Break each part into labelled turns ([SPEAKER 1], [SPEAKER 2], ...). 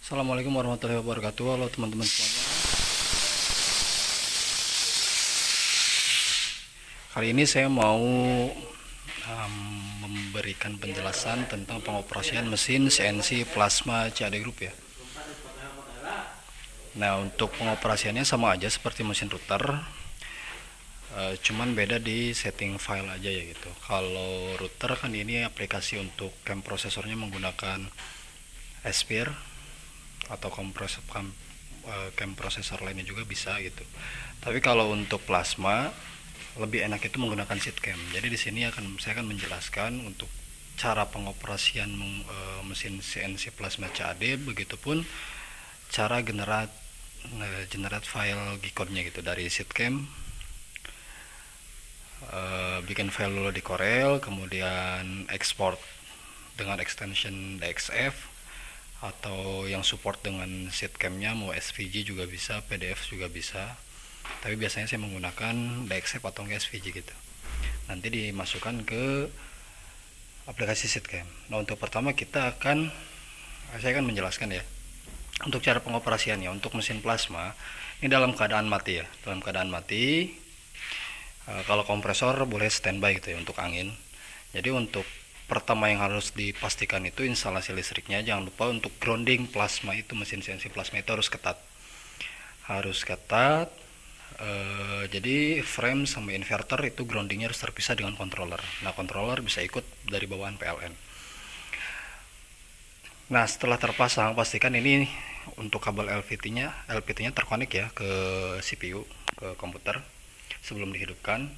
[SPEAKER 1] Assalamualaikum warahmatullahi wabarakatuh. Halo teman-teman semuanya. Kali ini saya mau memberikan penjelasan tentang pengoperasian mesin CNC Plasma CAD Group ya. Nah, untuk pengoperasiannya sama aja seperti mesin router, cuman beda di setting file aja ya gitu. Kalau router kan ini aplikasi untuk CAM prosesornya menggunakan Aspire atau kompresor CAM prosesor lainnya juga bisa gitu. Tapi kalau untuk plasma lebih enak itu menggunakan SITCAM. Jadi di sini saya akan menjelaskan untuk cara pengoperasian mesin CNC plasma CAD, begitupun cara generate file G-code-nya gitu dari SITCAM. Bikin file dulu di Corel, kemudian export dengan extension DXF, atau yang support dengan SITCAM-nya mau SVG juga bisa, PDF juga bisa. Tapi biasanya saya menggunakan DXF atau SVG gitu. Nanti dimasukkan ke aplikasi SITCAM. Nah, untuk pertama saya akan menjelaskan ya. Untuk cara pengoperasiannya untuk mesin plasma ini dalam keadaan mati ya. Dalam keadaan mati, kalau kompresor boleh standby gitu ya untuk angin. Jadi untuk pertama yang harus dipastikan itu instalasi listriknya. Jangan lupa untuk grounding plasma itu, mesin CNC plasma itu harus ketat. Jadi frame sama inverter itu groundingnya harus terpisah dengan controller. Nah, controller bisa ikut dari bawahan PLN. Nah, setelah terpasang pastikan ini untuk kabel LVT-nya terkonek ya ke CPU, ke komputer. Sebelum dihidupkan,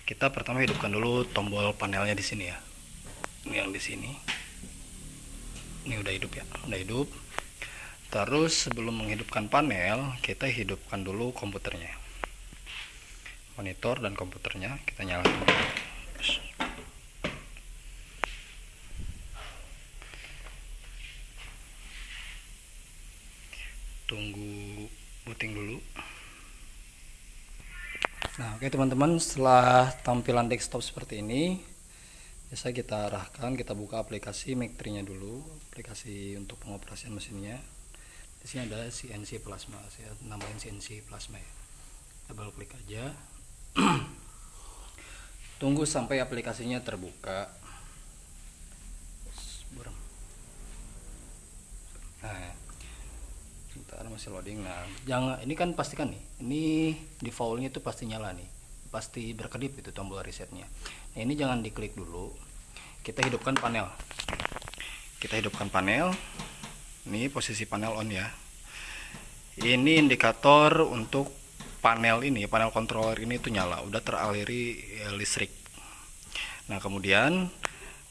[SPEAKER 1] kita pertama hidupkan dulu tombol panelnya di sini ya. Ini yang di sini. Ini udah hidup ya, udah hidup. Terus sebelum menghidupkan panel, kita hidupkan dulu komputernya. Monitor dan komputernya kita nyalakan. Tunggu booting dulu. Nah, oke teman-teman, setelah tampilan desktop seperti ini, biasa kita arahkan, kita buka aplikasi Make3-nya dulu, aplikasi untuk pengoperasian mesinnya. Di sini ada CNC Plasma, saya namain CNC Plasma ya. Double klik aja. Tunggu sampai aplikasinya terbuka. Nah, sebentar masih loading. Nah, ini kan pastikan nih, ini defaultnya itu pasti nyala nih, pasti berkedip itu tombol resetnya. Nah, ini jangan diklik dulu, kita hidupkan panel. Ini posisi panel on ya. Ini indikator untuk panel controller ini itu nyala, udah teraliri listrik. Nah, kemudian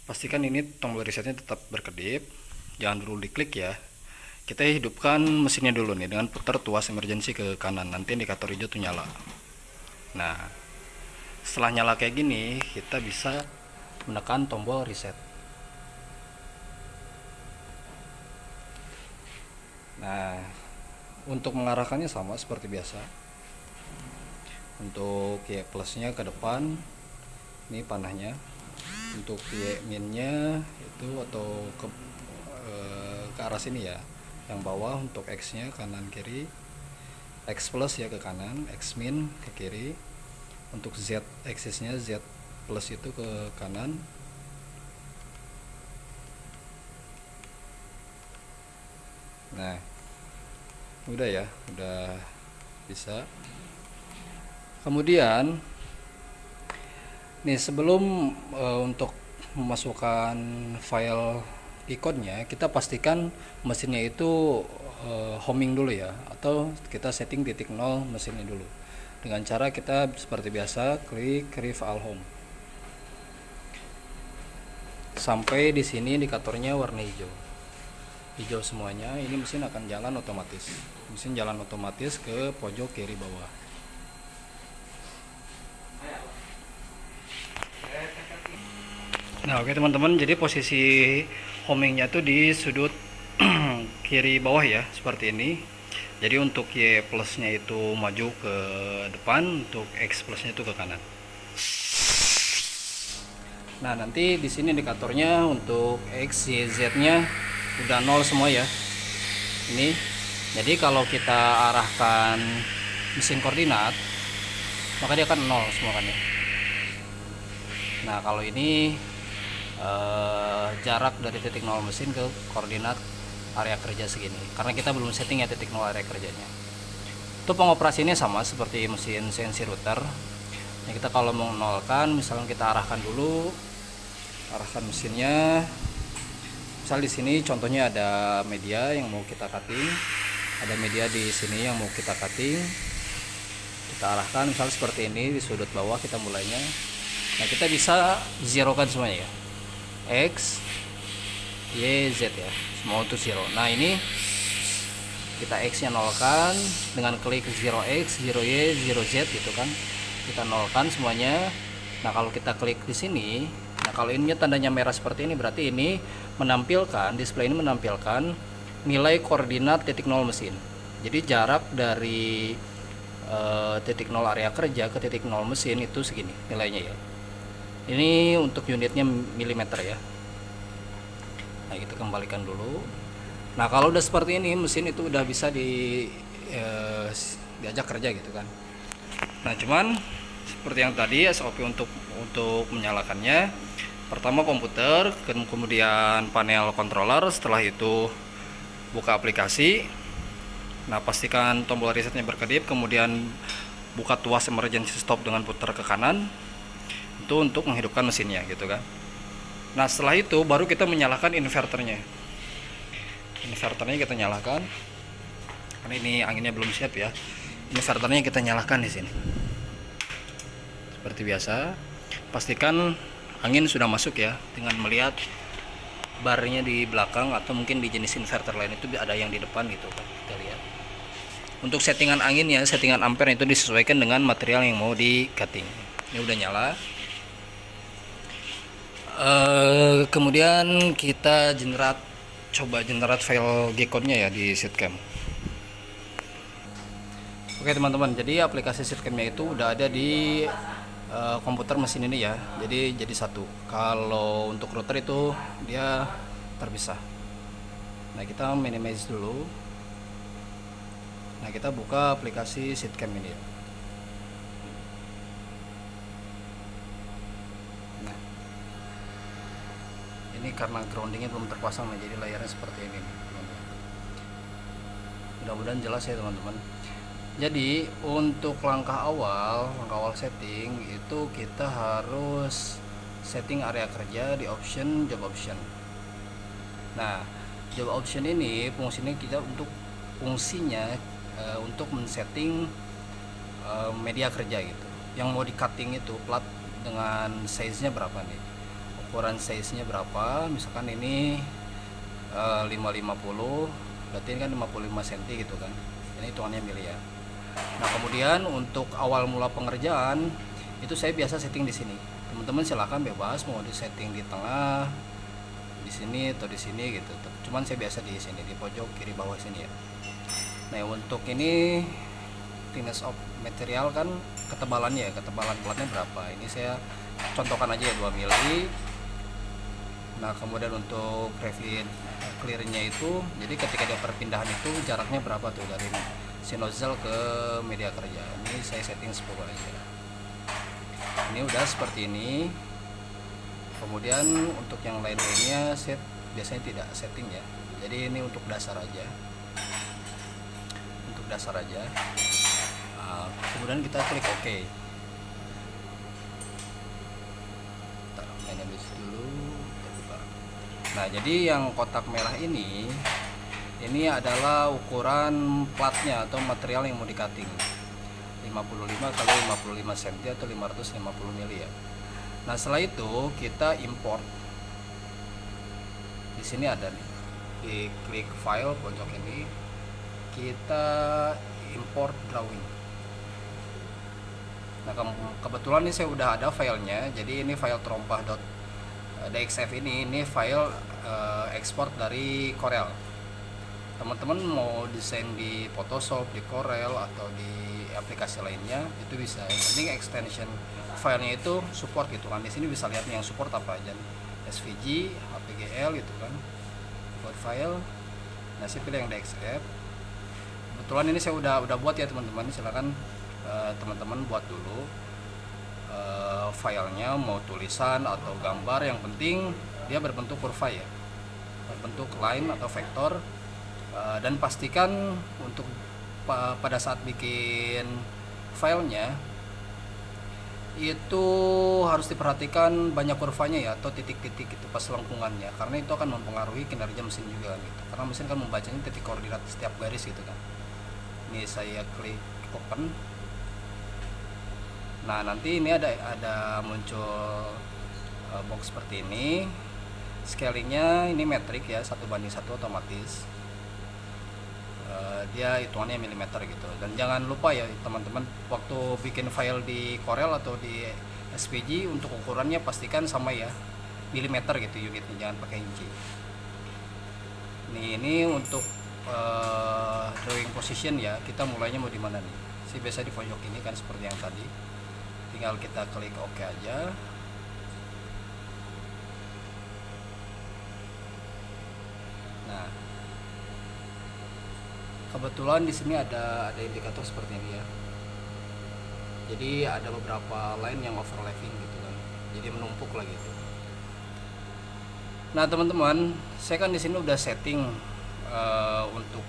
[SPEAKER 1] pastikan ini tombol resetnya tetap berkedip, jangan dulu diklik ya. Kita hidupkan mesinnya dulu nih dengan putar tuas emergency ke kanan, nanti indikator hijau tuh nyala. Nah, setelah nyala kayak gini, kita bisa menekan tombol reset. Nah, untuk mengarahkannya sama seperti biasa. Untuk Y plusnya ke depan, ini panahnya. Untuk Y minnya itu atau ke arah sini ya. Yang bawah untuk X nya kanan kiri, X plus ya ke kanan, X min ke kiri. Untuk Z axisnya Z plus itu ke kanan. Nah, udah ya, udah bisa. Kemudian nih sebelum untuk memasukkan file G-code-nya, kita pastikan mesinnya itu homing dulu ya, atau kita setting titik 0 mesinnya dulu. Dengan cara kita seperti biasa klik Rev All Home. Sampai di sini indikatornya warna hijau. Hijau semuanya, ini mesin akan jalan otomatis. Mesin jalan otomatis ke pojok kiri bawah. Nah, oke teman-teman, jadi posisi homingnya tuh di sudut kiri bawah ya, seperti ini. Jadi untuk Y plusnya itu maju ke depan, untuk X plusnya itu ke kanan. Nah, nanti di sini indikatornya untuk X, Y, Z-nya udah 0 semua ya.
[SPEAKER 2] Ini jadi kalau kita arahkan mesin koordinat, maka dia akan 0 semua kan ya. Nah kalau ini jarak dari titik 0 mesin ke koordinat area kerja segini, karena kita belum setting ya titik 0 area kerjanya. Itu pengoperasiannya sama seperti mesin CNC router. Nah, kita kalau mau nolkan, misalnya kita arahkan dulu, arahkan mesinnya. Misal di sini contohnya ada media yang mau kita cutting, ada media di sini yang mau kita cutting. Kita arahkan misal seperti ini di sudut bawah kita mulainya. Nah, kita bisa zerokan semuanya ya. X, Y, Z ya. Semua untuk zero. Nah, ini kita X nya nolkan dengan klik 0x 0y 0z gitu kan, kita nolkan semuanya. Nah kalau kita klik di sini, nah kalau ininya tandanya merah seperti ini, berarti ini menampilkan, display ini menampilkan nilai koordinat titik 0 mesin. Jadi jarak dari titik 0 area kerja ke titik 0 mesin itu segini nilainya ya. Ini untuk unitnya milimeter ya. Nah kita kembalikan dulu. Nah kalau udah seperti ini, mesin itu udah bisa diajak kerja gitu kan. Nah cuman seperti yang tadi SOP untuk menyalakannya, pertama komputer, kemudian panel controller, setelah itu buka aplikasi. Nah pastikan tombol resetnya berkedip, kemudian buka tuas emergency stop dengan putar ke kanan, itu untuk menghidupkan mesinnya gitu kan. Nah setelah itu baru kita menyalakan inverternya. Inverternya kita nyalakan, karena ini anginnya belum siap ya. Inverternya kita nyalakan di sini. Seperti biasa, pastikan angin sudah masuk ya, dengan melihat barnya di belakang atau mungkin di jenis inverter lain itu ada yang di depan gitu kan. Kita lihat. Untuk settingan angin ya, settingan ampere itu disesuaikan dengan material yang mau di cutting. Ini udah nyala. Kemudian kita coba generate file G-code-nya ya di Sitcam. Oke teman-teman, jadi aplikasi Sitcam-nya itu udah ada di komputer mesin ini ya. Jadi satu. Kalau untuk router itu dia terpisah. Nah kita minimize dulu. Nah kita buka aplikasi Sitcam ini ya. Ini karena groundingnya belum terpasang nih, jadi layarnya seperti ini teman-teman. Mudah-mudahan jelas ya teman-teman. Jadi untuk langkah awal setting itu kita harus setting area kerja di option job option. Nah job option ini fungsinya untuk men-setting media kerja gitu. Yang mau di cutting itu plat dengan size nya berapa nih, ukuran size nya berapa, misalkan ini 550, berarti ini kan 55 cm gitu kan, ini hitungannya mili ya. Nah kemudian untuk awal mula pengerjaan itu saya biasa setting di sini. Teman-teman silahkan bebas mau di setting di tengah, di sini atau di sini gitu, cuman saya biasa di sini di pojok kiri bawah sini ya. Nah untuk ini thickness of material kan ketebalannya ya, ketebalan platnya berapa, ini saya contohkan aja ya 2 mili. Nah kemudian untuk refit clearnya itu, jadi ketika dia perpindahan itu jaraknya berapa tuh dari si nozzle ke media kerja. Ini saya setting 10 aja. Ini udah seperti ini. Kemudian untuk yang lain-lainnya biasanya tidak setting ya. Jadi ini untuk dasar aja. Untuk dasar aja. Kemudian kita klik OK. Manage dulu. Nah jadi yang kotak merah ini adalah ukuran platnya atau material yang mau di cutting, 55 kali 55 cm atau 550 mili ya. Nah setelah itu kita import. Di sini ada nih, di klik file pojok ini, kita import drawing. Nah kebetulan ini saya udah ada filenya, jadi ini file trompah.dxf ini file ekspor dari Corel. Teman-teman mau desain di Photoshop, di Corel atau di aplikasi lainnya itu bisa. Yang penting extension filenya itu support gitu kan. Di sini bisa lihat yang support apa aja, SVG, HPGL gitu kan. Buat file Nah, saya pilih yang DXF. Kebetulan ini saya udah buat ya teman-teman, silakan teman-teman buat dulu filenya, mau tulisan atau gambar, yang penting dia berbentuk kurva ya, berbentuk line atau vektor. Dan pastikan untuk pada saat bikin filenya itu harus diperhatikan banyak kurvanya ya, atau titik-titik itu pas lengkungannya, karena itu akan mempengaruhi kinerja mesin juga gitu, karena mesin kan membacanya titik koordinat setiap garis gitu kan. Ini saya klik open. Nah, nanti ini ada muncul box seperti ini. Scalingnya ini metrik ya, 1:1 otomatis. Dia hitungannya milimeter gitu. Dan jangan lupa ya teman-teman, waktu bikin file di Corel atau di SVG, untuk ukurannya pastikan sama ya, milimeter gitu unitnya, jangan pakai inci. Ini untuk drawing position ya, kita mulainya mau di mana nih? Sih biasa di pojok ini kan, seperti yang tadi. Tinggal kita klik OK aja. Nah, kebetulan di sini ada indikator seperti ini ya. Jadi ada beberapa line yang overlapping gitu kan. Jadi menumpuk lah gitu. Nah, teman-teman, saya kan di sini udah setting untuk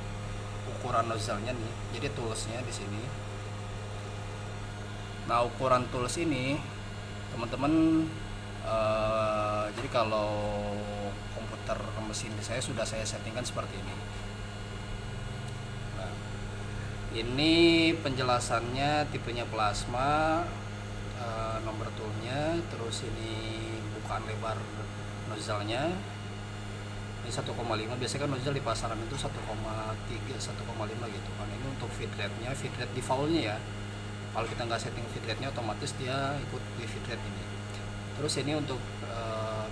[SPEAKER 2] ukuran nozzle-nya nih. Jadi toolsnya di sini. Nah, ukuran tools ini teman-teman, jadi kalau komputer mesin saya sudah saya settingkan seperti ini. Nah, ini penjelasannya, tipenya plasma, nomor toolnya, terus ini bukaan lebar nozzle-nya. Ini 1,5, biasanya kan nozzle di pasaran itu 1,3, 1,5 gitu kan. Ini untuk feed rate-nya, feed rate default-nya ya. Kalau kita nggak setting feed rate-nya, otomatis dia ikut di feed rate ini. Terus ini untuk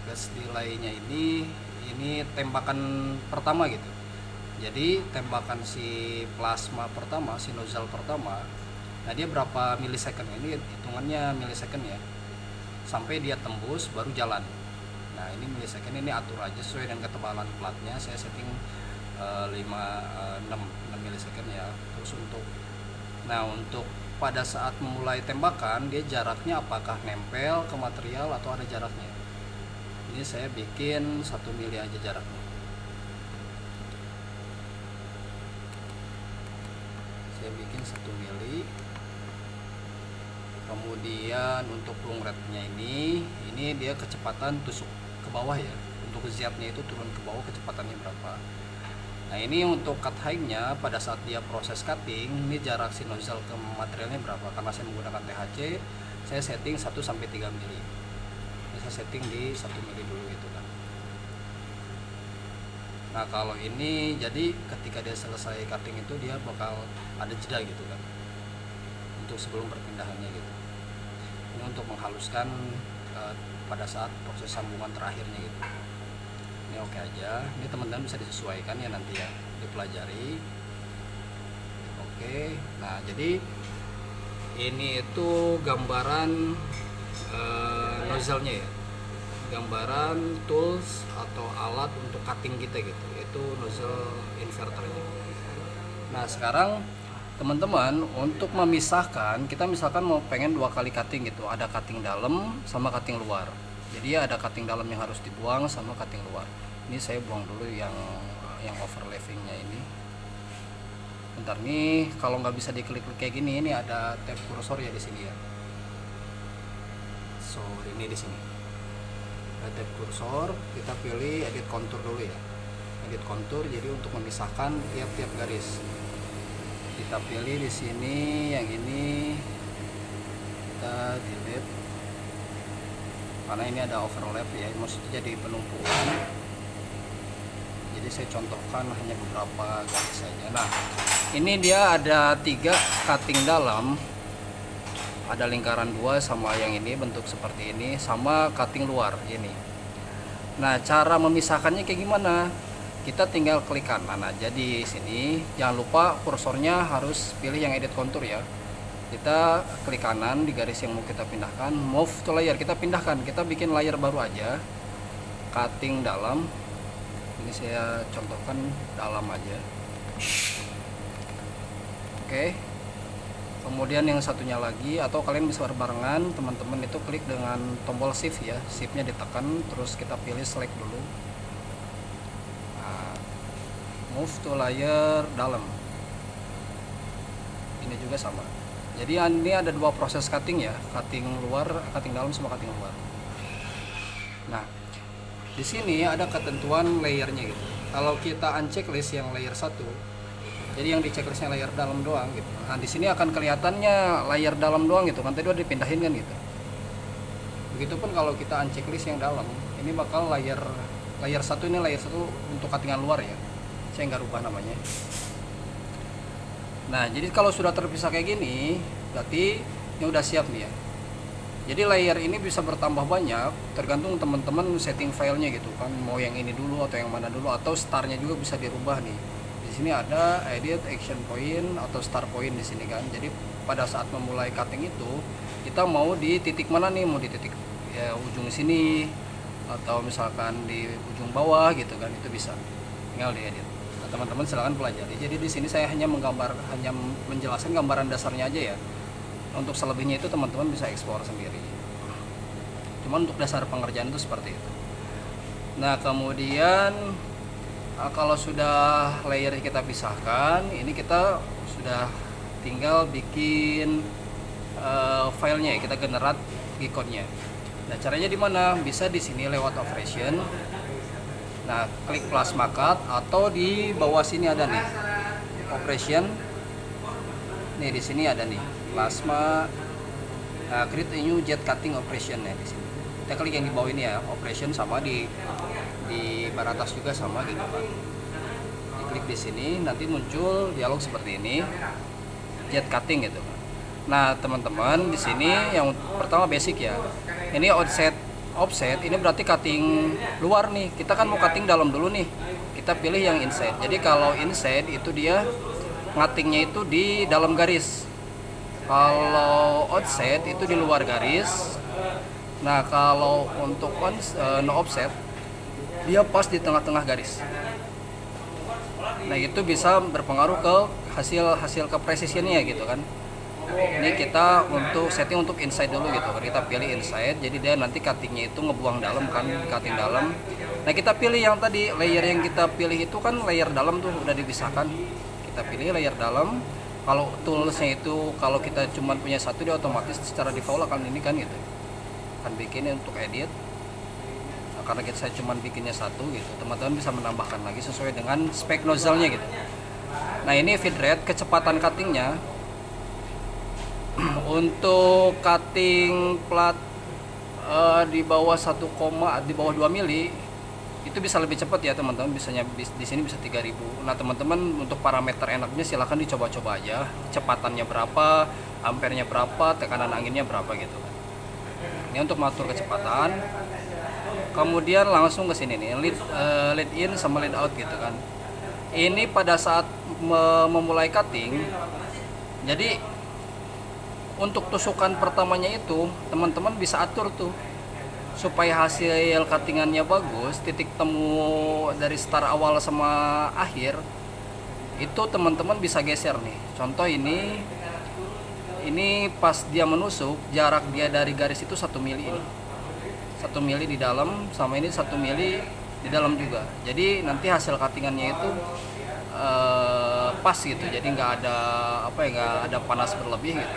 [SPEAKER 2] gas delay-nya ini tembakan pertama gitu. Jadi tembakan si plasma pertama, si nozzle pertama, nah dia berapa milisecond, ini hitungannya milisecond ya, sampai dia tembus baru jalan. Nah, ini milisecond, ini atur aja sesuai dengan ketebalan platnya. Saya setting 6 milisecond ya. Terus untuk pada saat memulai tembakan, dia jaraknya apakah nempel ke material atau ada jaraknya. Ini saya bikin 1 mili aja jaraknya. Saya bikin 1 mili. Kemudian untuk plung rate-nya ini dia kecepatan tusuk ke bawah ya. Untuk Z-nya itu turun ke bawah, kecepatannya berapa. Nah, ini untuk cut height-nya pada saat dia proses cutting, ini jarak si nozzle ke materialnya berapa. Karena saya menggunakan THC, saya setting 1 sampai 3 mili. Ini saya setting di 1 mili dulu gitu kan. Nah, kalau ini jadi ketika dia selesai cutting itu dia bakal ada jeda gitu kan, untuk sebelum perpindahannya gitu. Ini untuk menghaluskan pada saat proses sambungan terakhirnya gitu. Ini oke aja. Ini teman-teman bisa disesuaikan ya nanti ya, dipelajari. Oke. Nah, jadi ini itu gambaran nozzle-nya ya, gambaran tools atau alat untuk cutting kita gitu, itu nozzle inverternya. Nah, sekarang teman-teman, untuk memisahkan, kita misalkan mau pengen 2 kali cutting gitu, ada cutting dalam sama cutting luar. Jadi ada cutting dalam yang harus dibuang sama cutting luar. Ini saya buang dulu yang overlappingnya ini. Bentar nih, kalau nggak bisa diklik kayak gini, ini ada tab kursor ya di sini ya. So, ini di sini. Ada tab kursor, kita pilih edit contour dulu ya. Edit contour, jadi untuk memisahkan tiap-tiap garis. Kita pilih di sini yang ini, kita delete. Karena ini ada overlap ya, maksudnya jadi penumpukan. Jadi saya contohkan hanya beberapa garis saja. Nah, ini dia ada 3 cutting dalam, ada lingkaran 2 sama yang ini bentuk seperti ini, sama cutting luar ini. Nah, cara memisahkannya kayak gimana? Kita tinggal klik kanan aja di sini. Jangan lupa kursornya harus pilih yang edit contour ya. Kita klik kanan di garis yang mau kita pindahkan, move to layer, kita pindahkan, kita bikin layer baru aja, cutting dalam. Ini saya contohkan dalam aja. Oke. Kemudian yang satunya lagi, atau kalian bisa berbarengan teman-teman, itu klik dengan tombol shift ya, shiftnya ditekan, terus kita pilih select dulu. Nah, move to layer dalam. Ini juga sama. Jadi ini ada dua proses cutting ya, cutting luar, cutting dalam sama cutting luar. Nah, di sini ada ketentuan layernya gitu. Kalau kita unchecklist yang layer 1, jadi yang di checklistnya layer dalam doang gitu. Nah, di sini akan kelihatannya layer dalam doang gitu kan, tadi udah dipindahin kan gitu. Begitupun kalau kita unchecklist yang dalam, ini bakal layer 1, ini layer 1 untuk cuttingan luar ya. Saya nggak rubah namanya. Nah, jadi kalau sudah terpisah kayak gini, berarti ini udah siap nih ya. Jadi layer ini bisa bertambah banyak, tergantung teman-teman setting filenya gitu kan. Mau yang ini dulu atau yang mana dulu, atau startnya juga bisa dirubah nih. Di sini ada edit action point atau start point di sini kan. Jadi pada saat memulai cutting itu, kita mau di titik mana nih? Mau di titik ya, ujung sini, atau misalkan di ujung bawah gitu kan, itu bisa. Tinggal diedit. Teman-teman silahkan pelajari. Jadi di sini saya hanya menjelaskan gambaran dasarnya aja ya. Untuk selebihnya itu teman-teman bisa explore sendiri. Cuman untuk dasar pengerjaan itu seperti itu. Nah, kemudian kalau sudah layer kita pisahkan, ini kita sudah tinggal bikin filenya ya, kita generate ikonnya. Nah, caranya di mana? Bisa di sini lewat operation. Nah, klik plasma cut, atau di bawah sini ada nih operation. Nih di sini ada nih plasma, create a new jet cutting operation ya di sini. Kita klik yang di bawah ini ya, operation, sama di bar atas juga sama gitu kan. Diklik di sini, nanti muncul dialog seperti ini, jet cutting gitu kan. Nah, teman-teman di sini yang pertama basic ya. Ini offset ini berarti cutting luar nih. Kita kan mau cutting dalam dulu nih. Kita pilih yang inside. Jadi kalau inside itu dia cuttingnya itu di dalam garis. Kalau offset itu di luar garis. Nah, kalau untuk no offset dia pas di tengah-tengah garis. Nah, itu bisa berpengaruh ke hasil ke precisionnya gitu kan. Ini kita untuk setting untuk inside dulu gitu kan, kita pilih inside, jadi dia nanti cuttingnya itu ngebuang dalam kan, cutting dalam. Nah, kita pilih yang tadi layer yang kita pilih itu kan layer dalam tuh udah dipisahkan, kita pilih layer dalam. Kalau toolsnya itu kalau kita cuma punya satu, dia otomatis secara default akan ini kan gitu, akan bikin untuk edit. Nah, karena saya cuma bikinnya satu gitu, teman-teman bisa menambahkan lagi sesuai dengan spek nozzle-nya gitu. Nah, ini feed rate, kecepatan cuttingnya. Untuk cutting plat di bawah 1, di bawah 2 mili itu bisa lebih cepat ya teman-teman, bisanya di sini bisa 3000. Nah, teman-teman untuk parameter enaknya silahkan dicoba-coba aja, kecepatannya berapa, ampernya berapa, tekanan anginnya berapa gitu kan. Ini untuk mengatur kecepatan. Kemudian langsung ke sini nih, lead in sama lead out gitu kan. Ini pada saat memulai cutting, jadi untuk tusukan pertamanya itu teman-teman bisa atur tuh supaya hasil cuttingannya bagus, titik temu dari start awal sama akhir itu teman-teman bisa geser nih. Contoh ini pas dia menusuk, jarak dia dari garis itu 1 mili ini. 1 mili di dalam, sama ini 1 mili di dalam juga. Jadi nanti hasil cuttingannya itu pas gitu, jadi nggak ada panas berlebih gitu.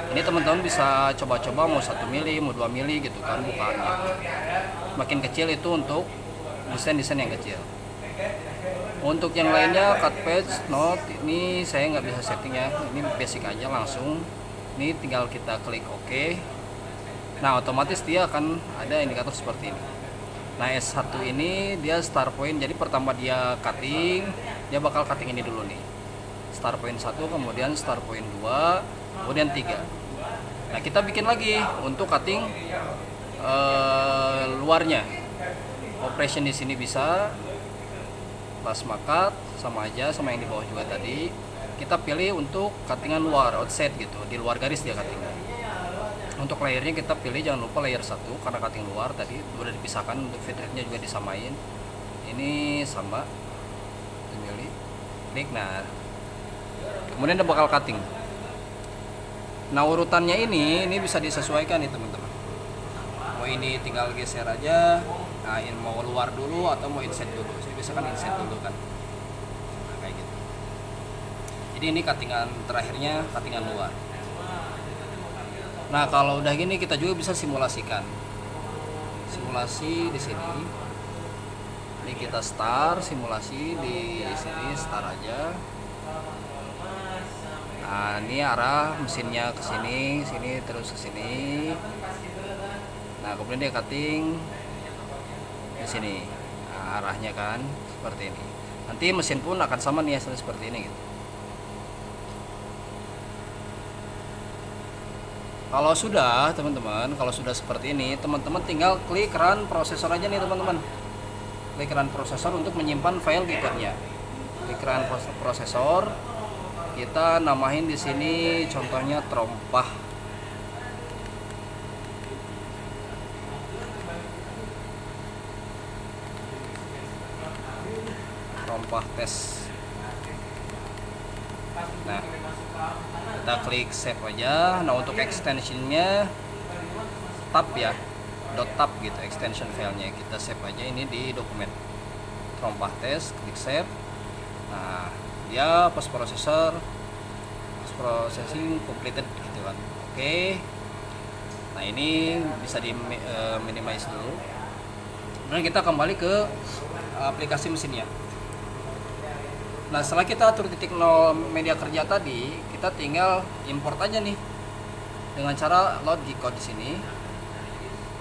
[SPEAKER 2] Ini teman-teman bisa coba-coba mau 1 mili, mau 2 mili gitu kan bukaannya. Makin kecil itu untuk desain-desain yang kecil. Untuk yang lainnya cut page, note, ini saya nggak bisa setting ya, ini basic aja langsung. Ini tinggal kita klik OK. Nah, otomatis dia akan ada indikator seperti ini. Nah, S1 ini dia start point, jadi pertama dia cutting, dia bakal cutting ini dulu nih. Start point 1, kemudian start point 2, kemudian 3. Nah, kita bikin lagi untuk cutting luarnya. Operation di sini bisa plasma cut, sama aja sama yang di bawah juga tadi. Kita pilih untuk cuttingan luar, outset gitu, di luar garis dia cuttingan. Untuk layernya kita pilih jangan lupa layer 1 karena cutting luar tadi udah dipisahkan, untuk feed rate-nya juga disamain. ini sama, milih klik. Nah kemudian dia bakal cutting. Nah urutannya ini bisa disesuaikan nih teman-teman. Mau ini tinggal geser aja. Nah ini mau luar dulu atau mau inset dulu. Saya biasakan inset dulu kan. Nah kayak gitu. Jadi ini cuttingan terakhirnya, cuttingan luar. Nah kalau udah gini kita juga bisa simulasikan. Simulasi di sini. Ini kita start simulasi di sini, start aja. Nah ini arah mesinnya ke sini, sini terus ke sini. Nah kemudian dia cutting di sini. Nah, arahnya kan seperti ini. Nanti mesin pun akan sama nih hasilnya seperti ini gitu. Kalau sudah teman-teman, kalau sudah seperti ini, teman-teman tinggal klik run prosesor aja nih teman-teman. Klik run prosesor untuk menyimpan file berikutnya. Klik run prosesor. Kita namain di sini contohnya trompah. Trompah tes. Nah, kita klik save aja. Nah, untuk extensionnya tab ya, .tab gitu extension filenya. Kita save aja ini di dokumen trompah tes, klik save. Nah, dia post processing completed gitu kan. Oke. Nah ini bisa di minimize dulu. Kemudian kita kembali ke aplikasi mesinnya. Nah setelah kita atur titik nol media kerja tadi, kita tinggal import aja nih dengan cara load G-code di sini.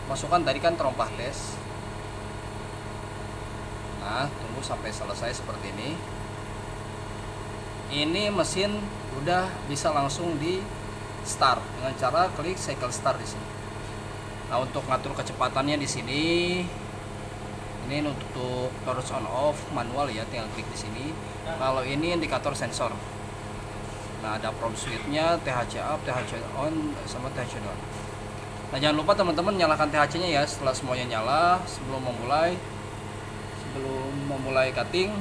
[SPEAKER 2] Masukkan tadi kan trompah tes. Nah tunggu sampai selesai seperti ini. Ini mesin udah bisa langsung di start dengan cara klik cycle start di sini. Nah, untuk ngatur kecepatannya di sini, ini untuk terus on off manual ya, tinggal klik di sini. Kalau ini indikator sensor. Nah, ada prompt switch-nya, THC up, THC on, sama THC down. Nah, jangan lupa teman-teman nyalakan THC-nya ya setelah semuanya nyala sebelum memulai cutting.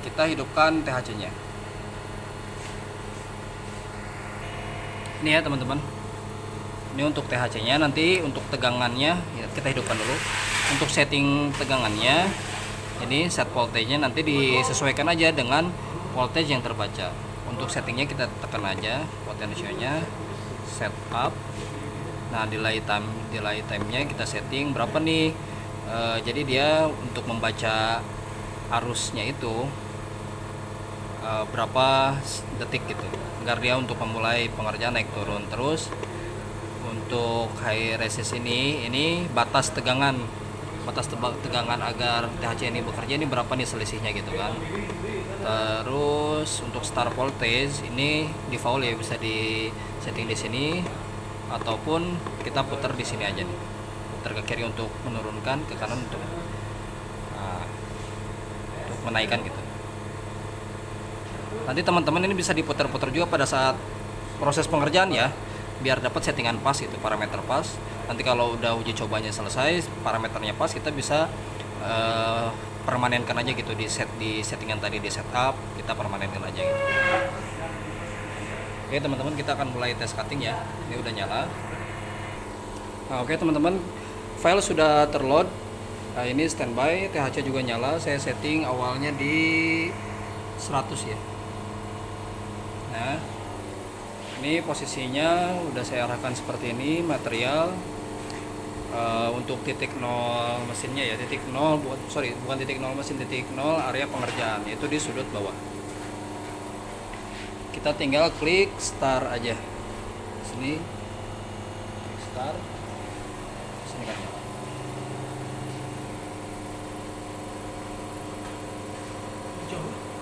[SPEAKER 2] Kita hidupkan THC-nya. Ini ya teman-teman. Ini untuk THC-nya, nanti untuk tegangannya ya, kita hidupkan dulu. Untuk setting tegangannya, ini set voltage-nya nanti disesuaikan aja dengan voltage yang terbaca. Untuk settingnya kita tekan aja potentialnya, set up. Nah delay time-nya kita setting berapa nih? Jadi dia untuk membaca arusnya itu berapa detik gitu, agar dia untuk memulai pengerjaan naik turun. Terus untuk high resist ini batas tegangan agar THC ini bekerja ini berapa nih selisihnya gitu kan. Terus untuk start voltage ini default ya, bisa di setting di sini ataupun kita putar di sini aja nih, putar ke kiri untuk menurunkan, ke kanan untuk menaikkan gitu. Nanti teman-teman ini bisa diputar-putar juga pada saat proses pengerjaan ya, biar dapat settingan pas gitu, parameter pas. Nanti kalau udah uji cobanya selesai, parameternya pas, kita bisa permanenkan aja gitu di settingan tadi, di setup kita permanenkan aja gitu. Oke teman-teman, kita akan mulai tes cutting ya. Ini udah nyala. Nah, oke teman-teman, file sudah terload. Nah, ini standby, THC juga nyala. Saya setting awalnya di 100 ya. Nah, ini posisinya udah saya arahkan seperti ini. Material untuk titik nol mesinnya ya, titik nol bukan titik nol mesin, titik nol area pengerjaan, yaitu di sudut bawah. Kita tinggal klik start aja sini, start sini kan.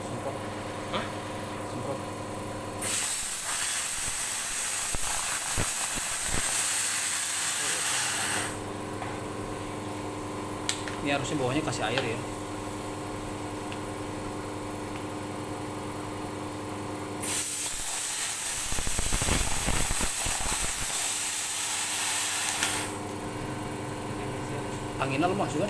[SPEAKER 2] Semprot. Hah? Semprot. Ini harusnya bawahnya kasih air ya. Anginnya lemah juga.